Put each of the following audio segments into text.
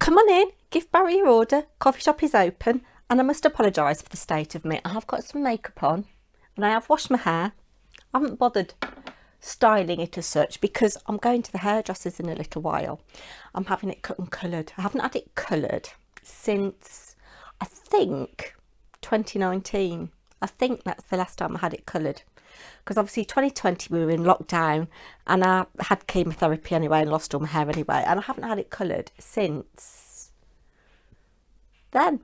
Come on in, give Barry your order. Coffee shop is open, and I must apologise for the state of me. I have got some makeup on and I have washed my hair. I haven't bothered styling it as such because I'm going to the hairdressers in a little while. I'm having it cut and coloured. I haven't had it coloured since, I think, 2019. I think that's the last time I had it coloured. Because obviously 2020 we were in lockdown and I had chemotherapy anyway and lost all my hair anyway, and I haven't had it coloured since then.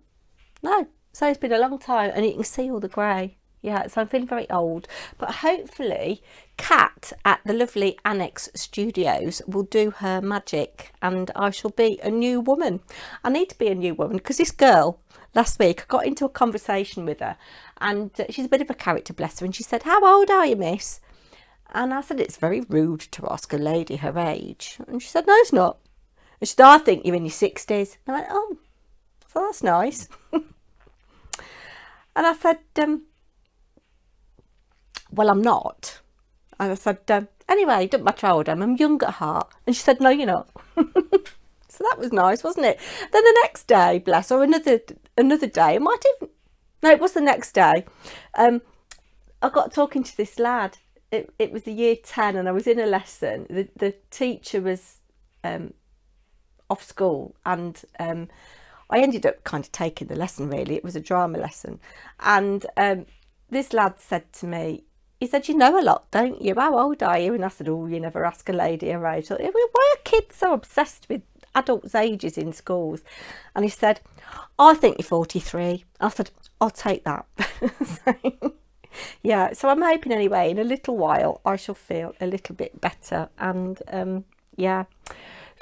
No, so it's been a long time, and you can see all the grey. Yeah, so I'm feeling very old, but hopefully Kat at the lovely Annex Studios will do her magic and I shall be a new woman. I need to be a new woman because this girl last week, I got into a conversation with her, and she's a bit of a character, bless her, and she said, "How old are you, miss?" And I said, "It's very rude to ask a lady her age." And she said, "No, it's not." And she said, "I think you're in your 60s. And I went, "Oh, so that's nice." And I said, "Well, I'm not." And I said, "Anyway, it doesn't matter how old I am, I'm young at heart." And she said, "No, you're not." So that was nice, wasn't it? Then the next day, bless her, another day, no, it was the next day, I got talking to this lad. It was the year 10 and I was in a lesson. The teacher was off school, and I ended up kind of taking the lesson, really. It was a drama lesson. And this lad said to me, he said, "You know a lot, don't you? How old are you?" And I said, "Oh, you never ask a lady her age." Why are kids so obsessed with adults' ages in schools? And he said, "I think you're 43. I said, "I'll take that." So, yeah, so I'm hoping anyway, in a little while, I shall feel a little bit better. And yeah.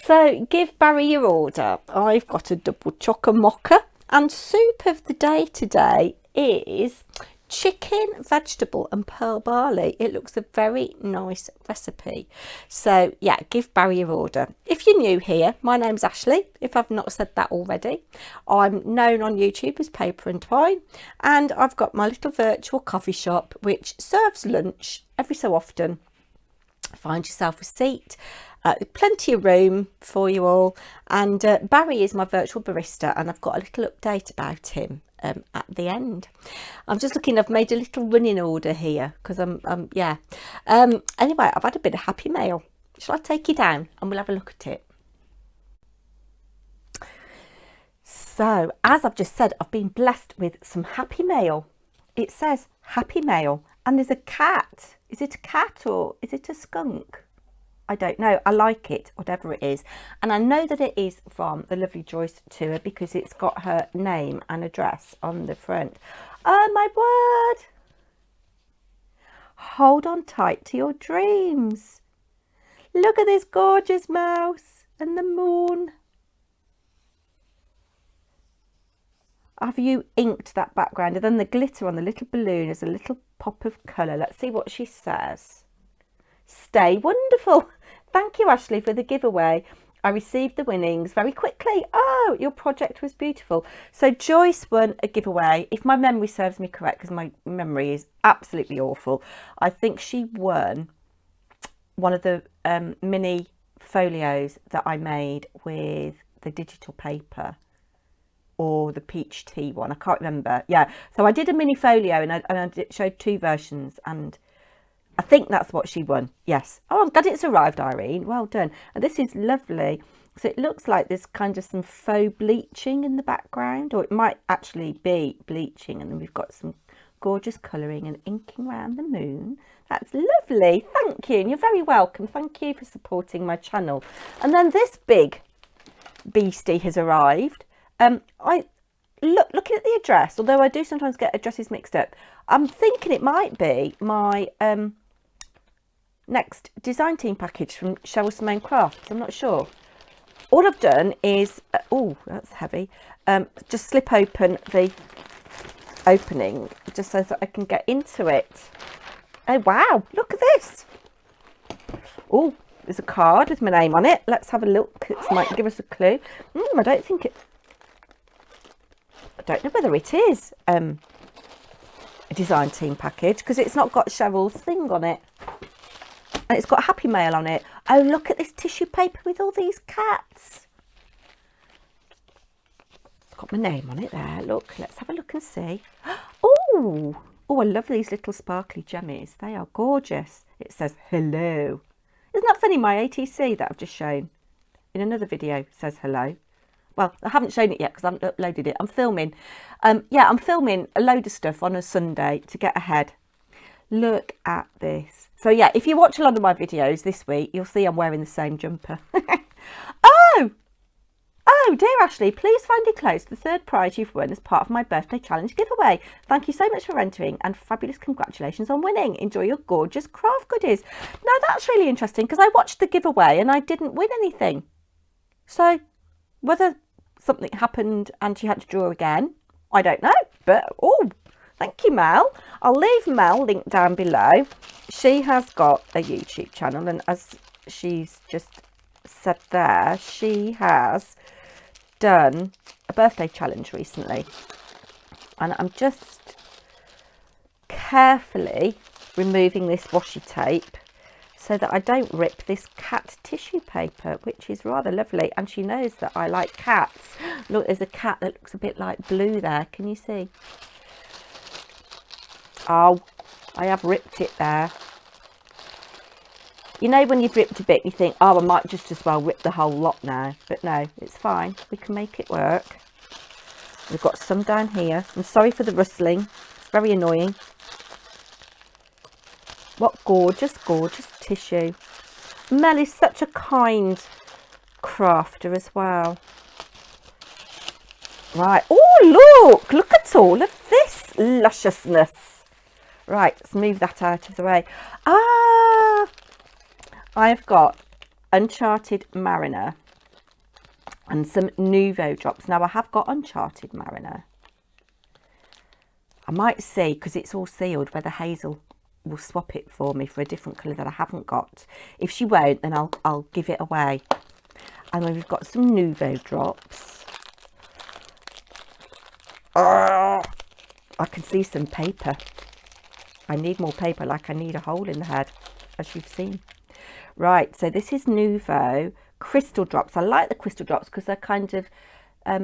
So give Barry your order. I've got a double chocker mocha, and soup of the day today is chicken, vegetable and pearl barley. It looks a very nice recipe. So yeah, give Barry your order. If you're new here, my name's Ashley, if I've not said that already. I'm known on YouTube as Paper&Twine, and I've got my little virtual coffee shop which serves lunch every so often. Find yourself a seat. Plenty of room for you all, and Barry is my virtual barista, and I've got a little update about him at the end. I'm just looking, I've made a little running order here because yeah. Anyway, I've had a bit of Happy Mail. Shall I take you down and we'll have a look at it? So, as I've just said, I've been blessed with some Happy Mail. It says Happy Mail, and there's a cat. Is it a cat or is it a skunk? I don't know. I like it, whatever it is. And I know that it is from the lovely Joyce tour because it's got her name and address on the front. Oh my word. Hold on tight to your dreams. Look at this gorgeous mouse and the moon. Have you inked that background? And then the glitter on the little balloon is a little pop of colour. Let's see what she says. Stay wonderful. Thank you, Ashley, for the giveaway. I received the winnings very quickly. Oh, your project was beautiful. So Joyce won a giveaway, if my memory serves me correct, because my memory is absolutely awful. I think she won one of the mini folios that I made with the digital paper, or the peach tea one. I can't remember. Yeah, so I did a mini folio and I showed two versions, and I think that's what she won. Yes. Oh, I'm glad it's arrived, Irene. Well done. And this is lovely. So it looks like there's kind of some faux bleaching in the background, or it might actually be bleaching. And then we've got some gorgeous colouring and inking around the moon. That's lovely. Thank you. And you're very welcome. Thank you for supporting my channel. And then this big beastie has arrived. Looking at the address, although I do sometimes get addresses mixed up, I'm thinking it might be my next design team package from Cheryl Simone Crafts. I'm not sure. All I've done is, oh, that's heavy, just slip open the opening just so that I can get into it. Oh, wow, look at this. Oh, there's a card with my name on it. Let's have a look. It might give us a clue. I don't know whether it is a design team package because it's not got Cheryl's thing on it. And it's got Happy Mail on it. Oh, look at this tissue paper with all these cats. got my name on it there. Look, let's have a look and see. Oh, I love these little sparkly gemmies. They are gorgeous. It says hello. Isn't that funny? My ATC that I've just shown in another video says hello. Well, I haven't shown it yet because I haven't uploaded it. I'm filming. Yeah, I'm filming a load of stuff on a Sunday to get ahead. Look at this. So yeah, if you watch a lot of my videos this week, you'll see I'm wearing the same jumper. Oh, dear Ashley, please find enclosed the third prize you've won as part of my birthday challenge giveaway. Thank you so much for entering and fabulous congratulations on winning. Enjoy your gorgeous craft goodies. Now that's really interesting because I watched the giveaway and I didn't win anything. So whether something happened and you had to draw again, I don't know. But, oh, thank you, Mel. I'll leave Mel linked down below. She has got a YouTube channel, and as she's just said there, she has done a birthday challenge recently. And I'm just carefully removing this washi tape so that I don't rip this cat tissue paper, which is rather lovely. And she knows that I like cats. Look, there's a cat that looks a bit like Blue there. Can you see? Oh, I have ripped it there. You know when you've ripped a bit, you think, oh, I might just as well rip the whole lot now. But no, it's fine. We can make it work. We've got some down here. I'm sorry for the rustling. It's very annoying. What gorgeous, gorgeous tissue. Mel is such a kind crafter as well. Right. Oh, look at all of this lusciousness. Right, let's move that out of the way. I've got Uncharted Mariner and some Nouveau drops. Now, I have got Uncharted Mariner. I might see, because it's all sealed, whether Hazel will swap it for me for a different colour that I haven't got. If she won't, then I'll give it away. And then we've got some Nouveau drops. I can see some paper. I need more paper, like I need a hole in the head, as you've seen. Right, so this is Nouveau crystal drops. I like the crystal drops because they're kind of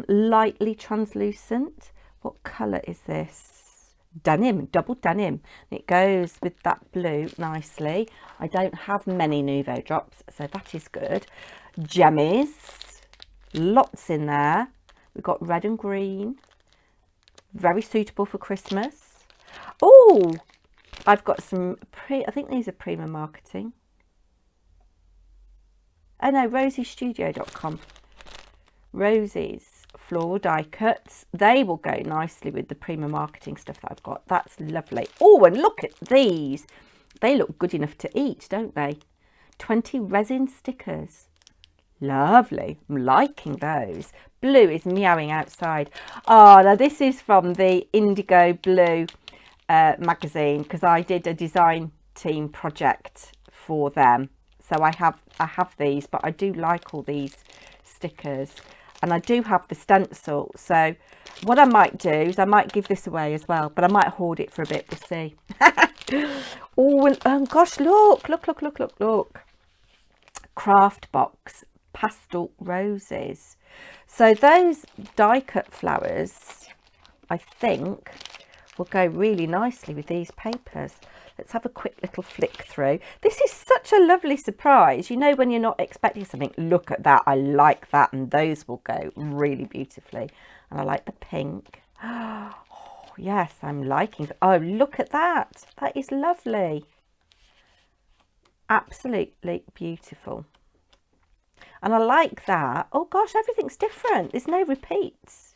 lightly translucent. What colour is this? Denim, double denim. It goes with that blue nicely. I don't have many Nouveau drops, so that is good. Gemmies, lots in there. We've got red and green. Very suitable for Christmas. Oh, I've got some, I think these are Prima Marketing. Oh no, rosiestudio.com. Rosie's floral die cuts. They will go nicely with the Prima Marketing stuff that I've got. That's lovely. Oh, and look at these. They look good enough to eat, don't they? 20 resin stickers. Lovely. I'm liking those. Blue is meowing outside. Oh, now this is from the Indigo Blue magazine, because I did a design team project for them. So I have these, but I do like all these stickers, and I do have the stencil. So what I might do is I might give this away as well, but I might hoard it for a bit. We'll see. Oh, and gosh, look. Craft box pastel roses. So those die cut flowers, I think, will go really nicely with these papers. Let's have a quick little flick through. This is such a lovely surprise. You know, when you're not expecting something, look at that. I like that. And those will go really beautifully. And I like the pink. Oh, yes, I'm liking it. Oh, look at that. That is lovely. Absolutely beautiful. And I like that. Oh, gosh, everything's different. There's no repeats.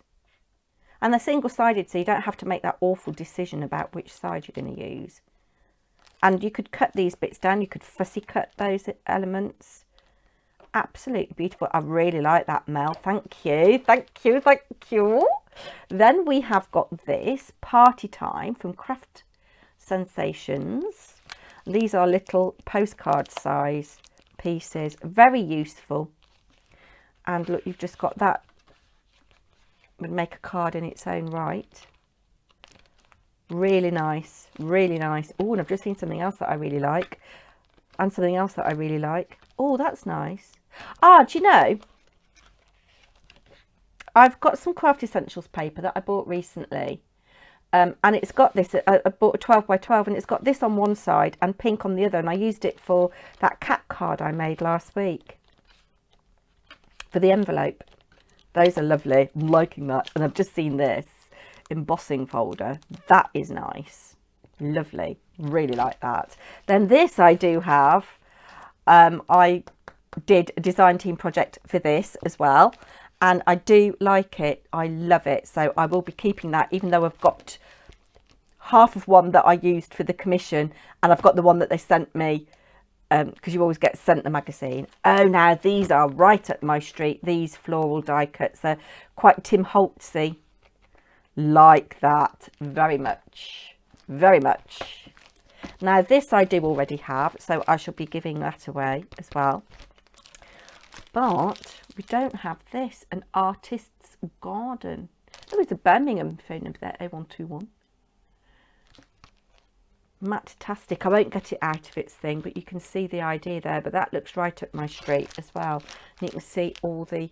And they're single-sided, so you don't have to make that awful decision about which side you're going to use. And you could cut these bits down. You could fussy cut those elements. Absolutely beautiful. I really like that, Mel. Thank you. Thank you. Thank you. Then we have got this Party Time from Craft Sensations. These are little postcard size pieces. Very useful. And look, you've just got that. Would make a card in its own right. Really nice, really nice. Oh, and I've just seen something else that I really like, and something else that I really like. Oh, that's nice. Ah, do you know, I've got some Craft Essentials paper that I bought recently. And it's got this, I bought a 12 by 12 and it's got this on one side and pink on the other. And I used it for that cat card I made last week for the envelope. Those are lovely. I'm liking that. And I've just seen this embossing folder. That is nice. Lovely. Really like that. Then this I do have. I did a design team project for this as well. And I do like it. I love it. So I will be keeping that, even though I've got half of one that I used for the commission. And I've got the one that they sent me, because you always get sent the magazine. Oh, now these are right up my street. These floral die cuts. They're quite Tim Holtzy. Like that. Very much. Very much. Now this I do already have. So I shall be giving that away as well. But we don't have this, an artist's garden. Oh, it's a Birmingham phone number there, 0121. Matt-tastic. I won't get it out of its thing, but you can see the idea there. But that looks right up my street as well. And you can see all the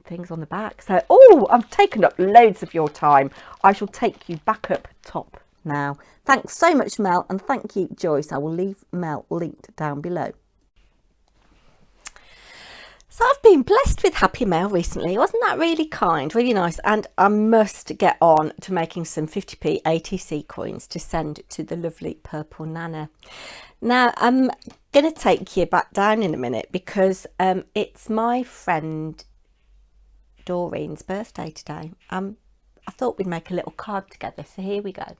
things on the back. So, oh, I've taken up loads of your time. I shall take you back up top now. Thanks so much, Mel, and thank you, Joyce. I will leave Mel linked down below. So I've been blessed with happy mail recently. Wasn't that really kind? Really nice. And I must get on to making some 50p ATC coins to send to the lovely Purple Nana. Now, I'm going to take you back down in a minute because it's my friend Doreen's birthday today. I thought we'd make a little card together. So here we go.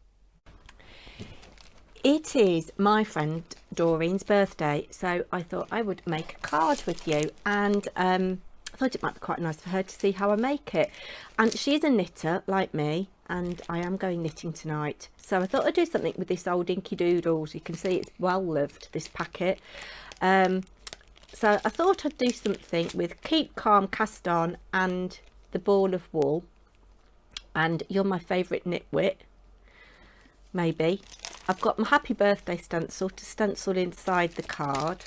It is my friend Doreen's birthday, so I thought I would make a card with you, and I thought it might be quite nice for her to see how I make it. And she's a knitter like me, and I am going knitting tonight, so I thought I'd do something with this old Inky Doodles. You can see it's well loved, this packet. So I thought I'd do something with Keep Calm cast on and the ball of wool, and You're My Favourite Nitwit, maybe. I've got my happy birthday stencil to stencil inside the card.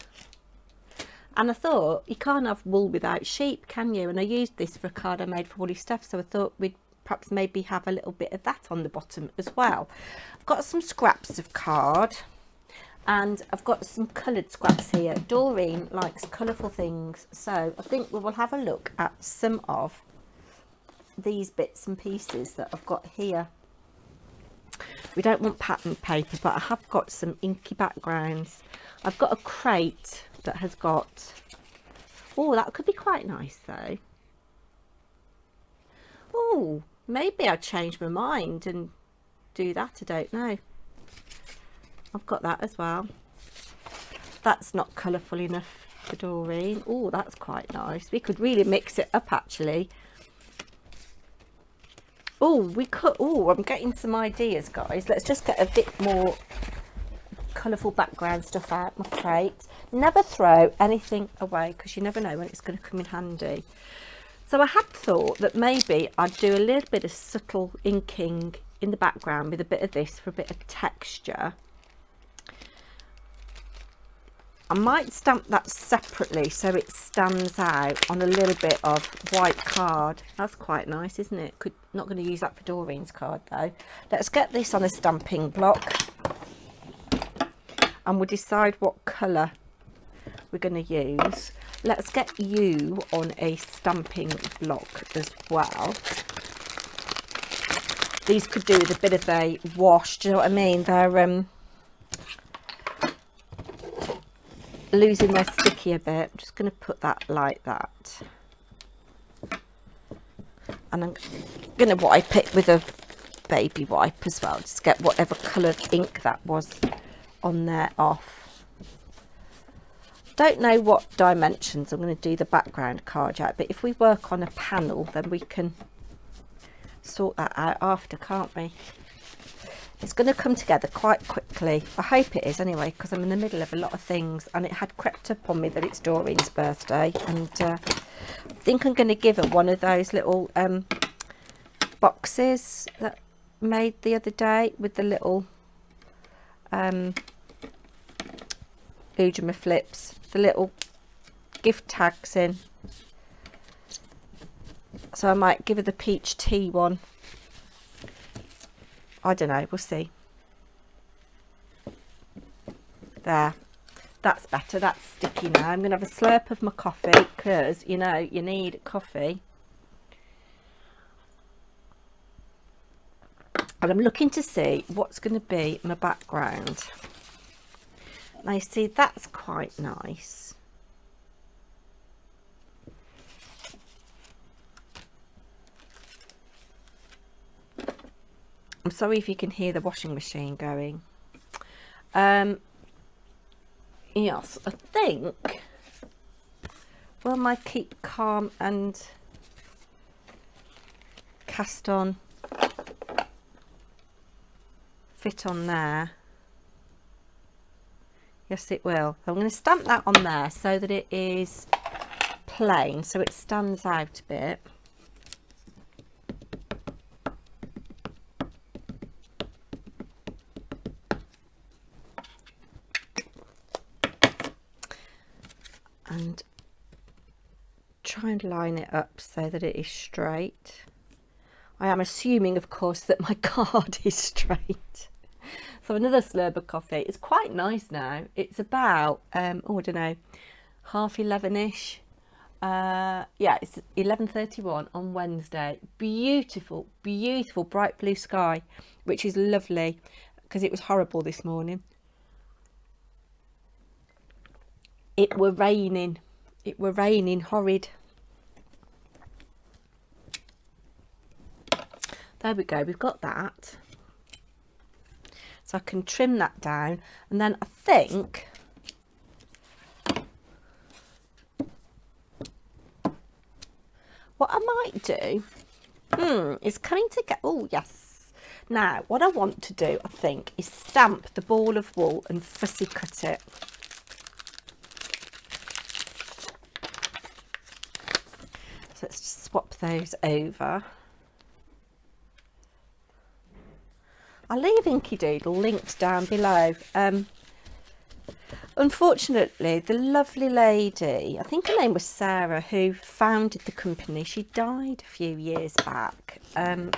And I thought, you can't have wool without sheep, can you? And I used this for a card I made for Woolly Stuff, so I thought we'd perhaps maybe have a little bit of that on the bottom as well. I've got some scraps of card, and I've got some coloured scraps here. Doreen likes colourful things, so I think we will have a look at some of these bits and pieces that I've got here. We don't want pattern paper, but I have got some inky backgrounds. I've got a crate that has got, oh, that could be quite nice though. Oh, maybe I'll change my mind and do that, I don't know. I've got that as well. That's not colourful enough for Doreen. Oh, that's quite nice. We could really mix it up actually. Oh, we could. Oh, I'm getting some ideas, guys. Let's just get a bit more colourful background stuff out my crate. Never throw anything away because you never know when it's going to come in handy. So I had thought that maybe I'd do a little bit of subtle inking in the background with a bit of this for a bit of texture. I might stamp that separately so it stands out on a little bit of white card. That's quite nice, isn't it? Not going to use that for Doreen's card though. Let's get this on a stamping block and we'll decide what colour we're going to use. Let's get you on a stamping block as well. These could do with a bit of a wash, do you know what I mean? They're losing their sticky a bit. I'm just going to put that like that, and I'm going to wipe it with a baby wipe as well, just get whatever coloured ink that was on there off. Don't know what dimensions I'm going to do the background card yet, but if we work on a panel then we can sort that out after, can't we? It's going to come together quite quickly. I hope it is anyway, because I'm in the middle of a lot of things and it had crept up on me that it's Doreen's birthday, and I think I'm going to give her one of those little boxes that I made the other day with the little Ujima flips, the little gift tags in. So I might give her the peach tea one. I don't know, we'll see. There, that's better, that's sticky now. I'm going to have a slurp of my coffee because, you know, you need coffee. And I'm looking to see what's going to be my background. Now, you see, that's quite nice. I'm sorry if you can hear the washing machine going. Yes, I think, will my keep calm and cast on fit on there? Yes, it will. I'm going to stamp that on there so that it is plain, so it stands out a bit. And try and line it up so that it is straight. I am assuming, of course, that my card is straight. So another slurp of coffee. It's quite nice now. It's about, oh, I don't know, 11:30-ish. Yeah, it's 11:31 on Wednesday. Beautiful, beautiful bright blue sky, which is lovely because it was horrible this morning. It were raining. It were raining horrid. There we go, we've got that. So I can trim that down, and then I think what I might do is coming together. Oh yes. Now what I want to do, I think, is stamp the ball of wool and fussy cut it. So let's just swap those over. I'll leave Inky Doodle linked down below. Unfortunately, the lovely lady, I think her name was Sarah, who founded the company, she died a few years back,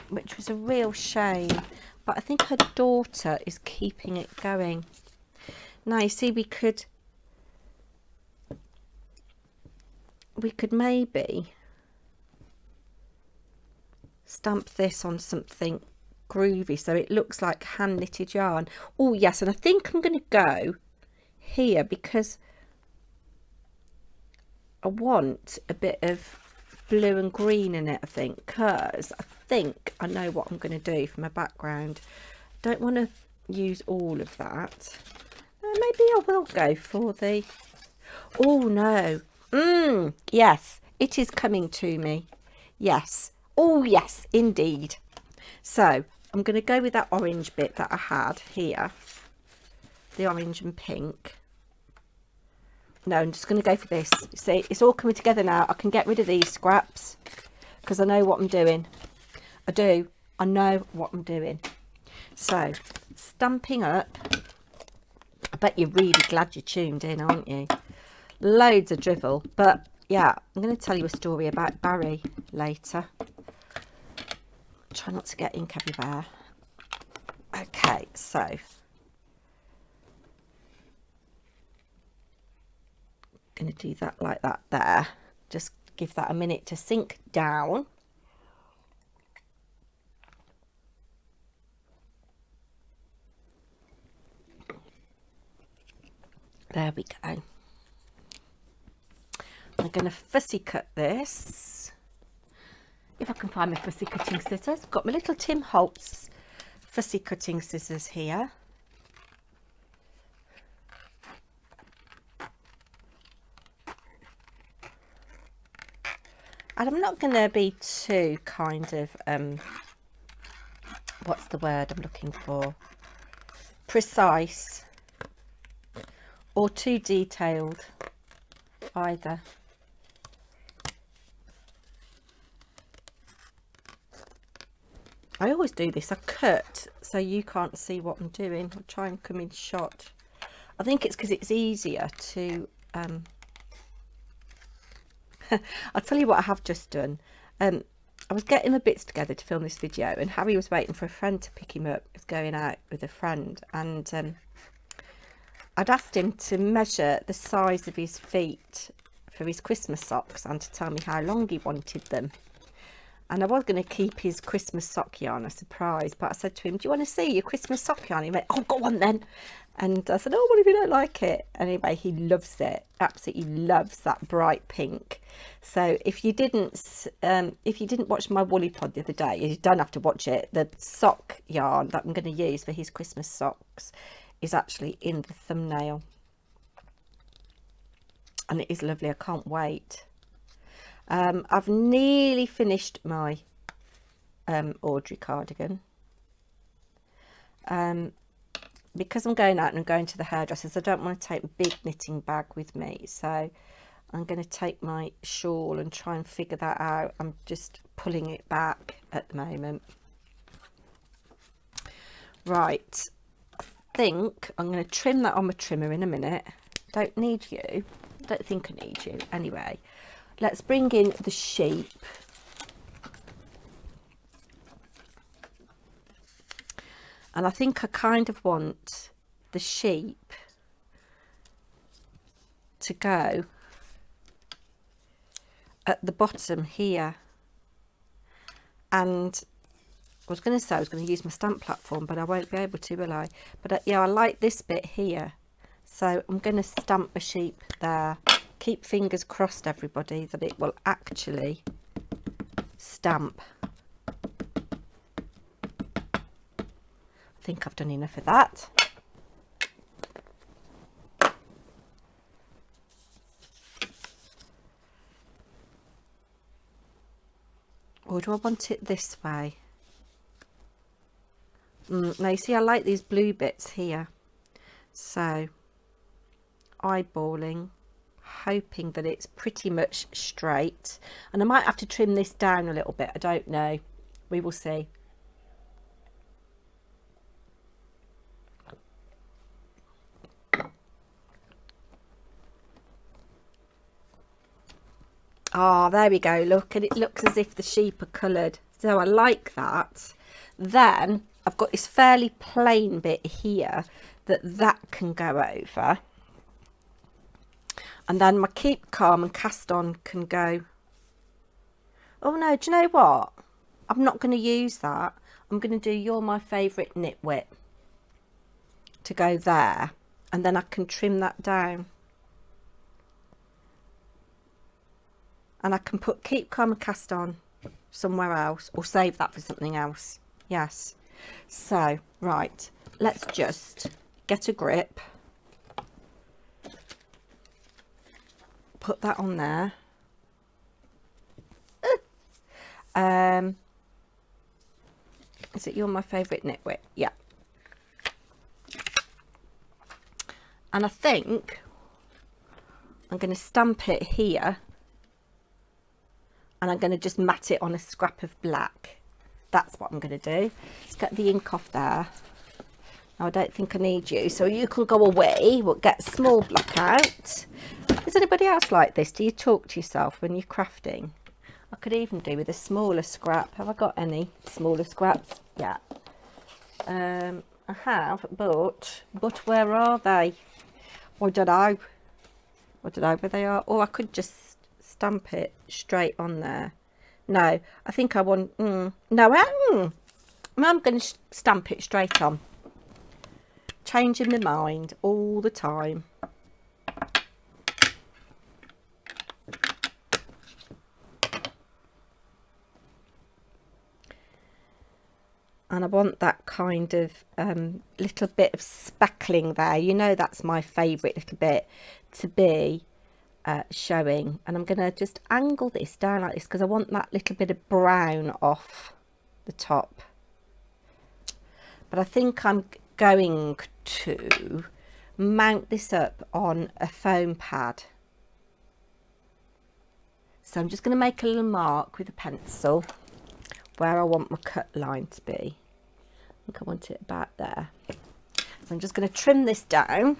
which was a real shame. But I think her daughter is keeping it going. Now, you see, we could maybe stamp this on something groovy so it looks like hand knitted yarn. Oh yes, and I think I'm going to go here because I want a bit of blue and green in it, I think, because I think I know what I'm going to do for my background. Don't want to use all of that. Maybe I will go for the, oh no, yes, it is coming to me. Yes, oh yes, indeed. So I'm going to go with that orange bit that I had here, the orange and pink. No, I'm just going to go for this. See, it's all coming together now. I can get rid of these scraps because I know what I'm doing. I do. I know what I'm doing. So, stamping up. I bet you're really glad you tuned in, aren't you? Loads of drivel. But, yeah, I'm going to tell you a story about Barry later. Try not to get ink everywhere. Okay, so going to do that like that there. Just give that a minute to sink down. There we go. I'm going to fussy cut this. If I can find my fussy cutting scissors. I've got my little Tim Holtz fussy cutting scissors here. And I'm not going to be too kind of, what's the word I'm looking for? Precise or too detailed either. I always do this. I cut so you can't see what I'm doing. I'll try and come in shot. I think it's because it's easier to... I'll tell you what I have just done. I was getting the bits together to film this video, and Harry was waiting for a friend to pick him up. He was going out with a friend, and I'd asked him to measure the size of his feet for his Christmas socks and to tell me how long he wanted them. And I was going to keep his Christmas sock yarn a surprise, but I said to him, do you want to see your Christmas sock yarn? He went, oh, go on then. And I said, oh, what if you don't like it? Anyway, he loves it, absolutely loves that bright pink. So if you didn't watch my woolly pod the other day, you don't have to watch it. The sock yarn that I'm going to use for his Christmas socks is actually in the thumbnail. And it is lovely, I can't wait. I've nearly finished my Audrey cardigan. Because I'm going out and I'm going to the hairdressers, I don't want to take a big knitting bag with me, so I'm going to take my shawl and try and figure that out. I'm just pulling it back at the moment. Right, I think I'm going to trim that on my trimmer in a minute. Don't need you, don't think I need you. Anyway, let's bring in the sheep. And I think I kind of want the sheep to go at the bottom here. And I was going to say I was going to use my stamp platform, but I won't be able to, will I? But yeah, I like this bit here. So I'm going to stamp a sheep there. Keep fingers crossed, everybody, that it will actually stamp. I think I've done enough of that. Or do I want it this way? Now you see I like these blue bits here. So eyeballing, hoping that it's pretty much straight. And I might have to trim this down a little bit, I don't know. We will see. Oh, there we go, look, and it looks as if the sheep are coloured, so I like that. Then I've got this fairly plain bit here that can go over, and then my keep calm and cast on can go. Oh no, do you know what, I'm not going to use that. I'm going to do You're My Favourite Knitwit to go there, and then I can trim that down. And I can put keep calm and cast on somewhere else, or save that for something else. Yes. So, right, let's just get a grip. Put that on there. Is it You're My Favourite Knitwit? Yeah. And I think I'm going to stamp it here. And I'm going to just mat it on a scrap of black. That's what I'm going to do. Let's get the ink off there. Now I don't think I need you, so you can go away. We'll get small black out. Is anybody else like this? Do you talk to yourself when you're crafting? I could even do with a smaller scrap. Have I got any smaller scraps? Yeah. I have, but where are they? I don't know. I don't know where they are. Or I could just stamp it straight on there. No, I think I want no, I'm going to stamp it straight on. Changing my mind all the time. And I want that kind of little bit of speckling there. You know, that's my favourite little bit to be showing. And I'm going to just angle this down like this because I want that little bit of brown off the top. But I think I'm going to mount this up on a foam pad. So I'm just going to make a little mark with a pencil where I want my cut line to be. I think I want it about there. So I'm just going to trim this down.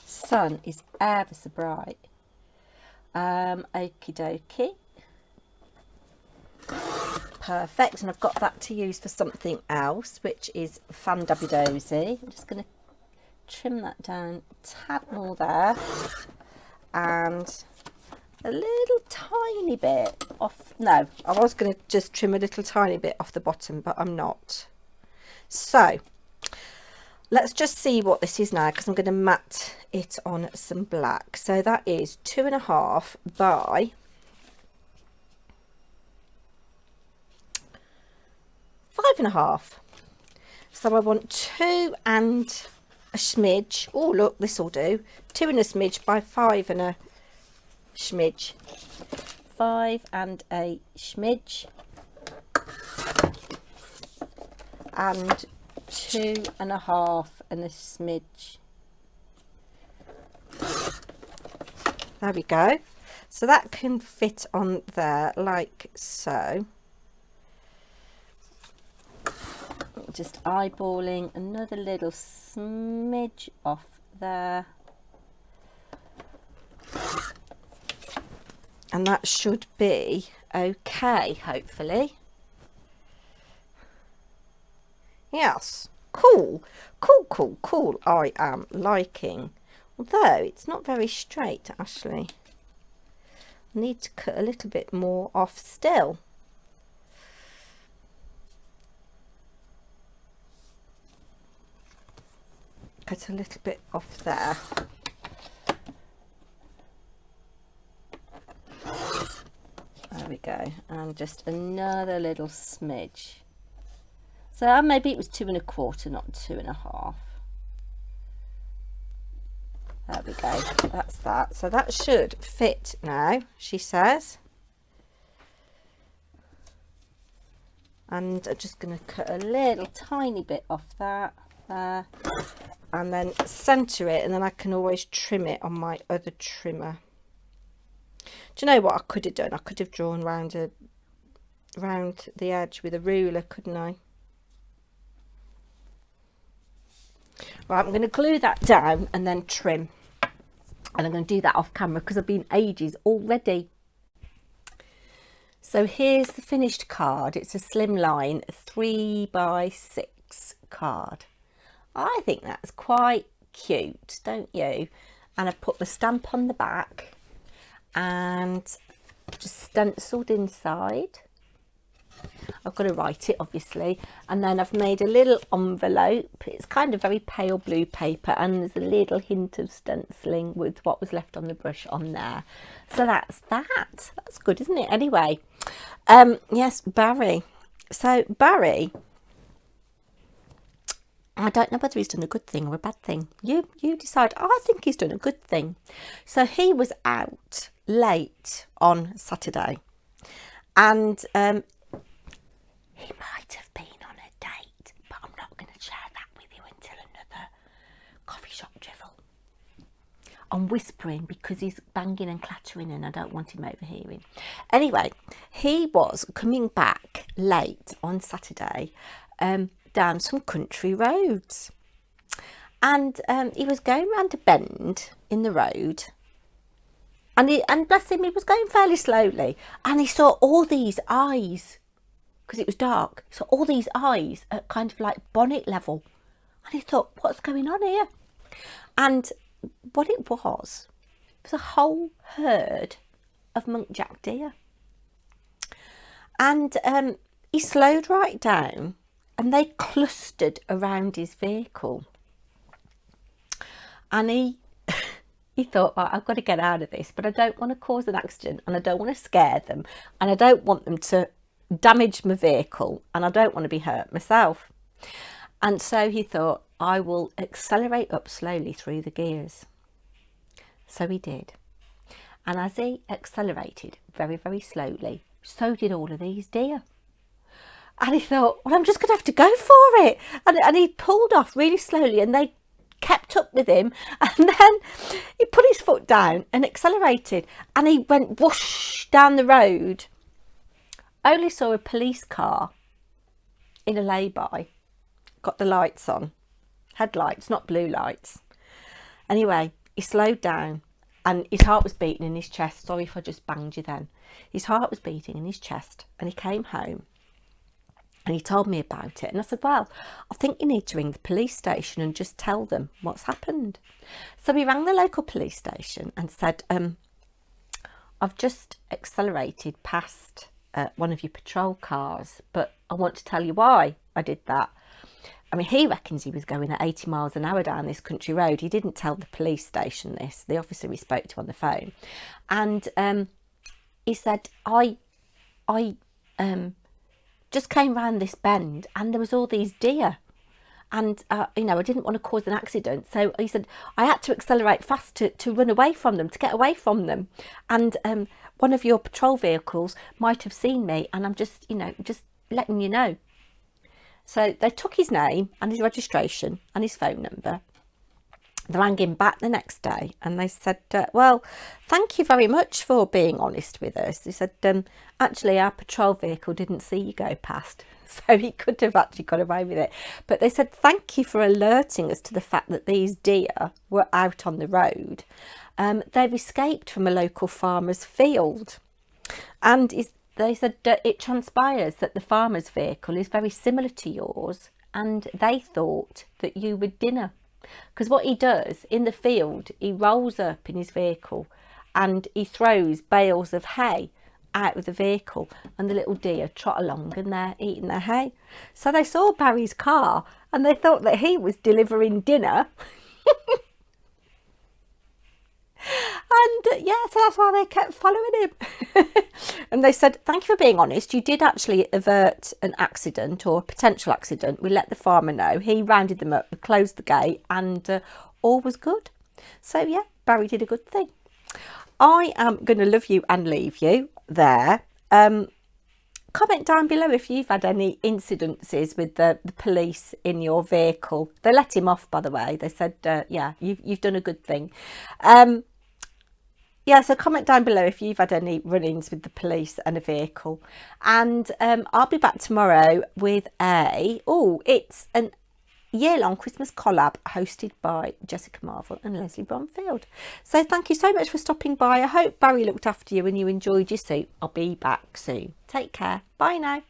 Sun is ever so bright. Okie dokie. Perfect, and I've got that to use for something else, which is Fan-Dabby-Dozy. I'm just going to trim that down a tad more there, and a little tiny bit off. No, I was going to just trim a little tiny bit off the bottom, but I'm not. So let's just see what this is now, because I'm going to mat it on some black. So that is 2.5 by 5.5. So I want 2 and a smidge. Oh look, this will do. 2 and a smidge by 5 and a smidge. 5 and a smidge. And 2.5 and a smidge. There we go. So that can fit on there like so. Just eyeballing another little smidge off there. And that should be okay, hopefully. Yes, cool, cool, cool, cool. I am liking. Although it's not very straight, actually. I need to cut a little bit more off still. Cut a little bit off there. There we go. And just another little smidge. So maybe it was 2.25, not 2.5. There we go. That's that. So that should fit now, she says. And I'm just going to cut a little tiny bit off that there, and then centre it, and then I can always trim it on my other trimmer. Do you know what I could have done? I could have drawn round the edge with a ruler, couldn't I? Right, I'm going to glue that down and then trim. And I'm going to do that off camera because I've been ages already. So here's the finished card. It's a slimline 3x6 card. I think that's quite cute, don't you? And I've put the stamp on the back and just stenciled inside. I've got to write it, obviously, and then I've made a little envelope. It's kind of very pale blue paper, and there's a little hint of stenciling with what was left on the brush on there. So that's that. That's good, isn't it? Anyway, yes, Barry. So Barry, I don't know whether he's done a good thing or a bad thing. You decide. I think he's done a good thing. So he was out late on Saturday, and he might have been on a date, but I'm not going to share that with you until another coffee shop drivel. I'm whispering because he's banging and clattering and I don't want him overhearing. Anyway, he was coming back late on Saturday down some country roads. And he was going round a bend in the road. And bless him, he was going fairly slowly. And he saw all these eyes, because it was dark, so all these eyes at kind of like bonnet level. And he thought, what's going on here? And what it was a whole herd of muntjac deer. And he slowed right down and they clustered around his vehicle. And he thought, right, I've got to get out of this, but I don't want to cause an accident and I don't want to scare them and I don't want them to damage my vehicle and I don't want to be hurt myself. And so he thought, I will accelerate up slowly through the gears. So he did. And as he accelerated very, very slowly, so did all of these deer. And he thought, well, I'm just going to have to go for it. And he pulled off really slowly and they kept up with him. And then he put his foot down and accelerated. And he went whoosh down the road. Only saw a police car in a lay-by. Got the lights on. Headlights, not blue lights. Anyway, he slowed down and his heart was beating in his chest. Sorry if I just banged you then. His heart was beating in his chest, and he came home and he told me about it. And I said, well, I think you need to ring the police station and just tell them what's happened. So we rang the local police station and said, I've just accelerated past one of your patrol cars, but I want to tell you why I did that. I mean, he reckons he was going at 80 miles an hour down this country road. He didn't tell the police station this, the officer we spoke to on the phone. And he said, I just came round this bend and there was all these deer. And, you know, I didn't want to cause an accident. So he said, I had to accelerate fast to run away from them, to get away from them. And one of your patrol vehicles might have seen me, and I'm just, you know, just letting you know. So they took his name and his registration and his phone number. They rang him back the next day and they said, well, thank you very much for being honest with us. They said, actually, our patrol vehicle didn't see you go past, so he could have actually got away with it. But they said, thank you for alerting us to the fact that these deer were out on the road. They've escaped from a local farmer's field. And they said it transpires that the farmer's vehicle is very similar to yours, and they thought that you were dinner. Because what he does in the field, he rolls up in his vehicle and he throws bales of hay out of the vehicle, and the little deer trot along and they're eating their hay. So they saw Barry's car and they thought that he was delivering dinner. And yeah, so that's why they kept following him. And they said, thank you for being honest. You did actually avert an accident or a potential accident. We let the farmer know. He rounded them up, closed the gate, and all was good. So yeah, Barry did a good thing. I am going to love you and leave you there. Comment down below if you've had any incidences with the police in your vehicle. They let him off, by the way. They said, yeah, you've done a good thing. Yeah, so comment down below if you've had any run-ins with the police and a vehicle. And I'll be back tomorrow with it's a year-long Christmas collab hosted by Jessica Marvel and Leslie Bromfield. So thank you so much for stopping by. I hope Barry looked after you and you enjoyed your soup. I'll be back soon. Take care. Bye now.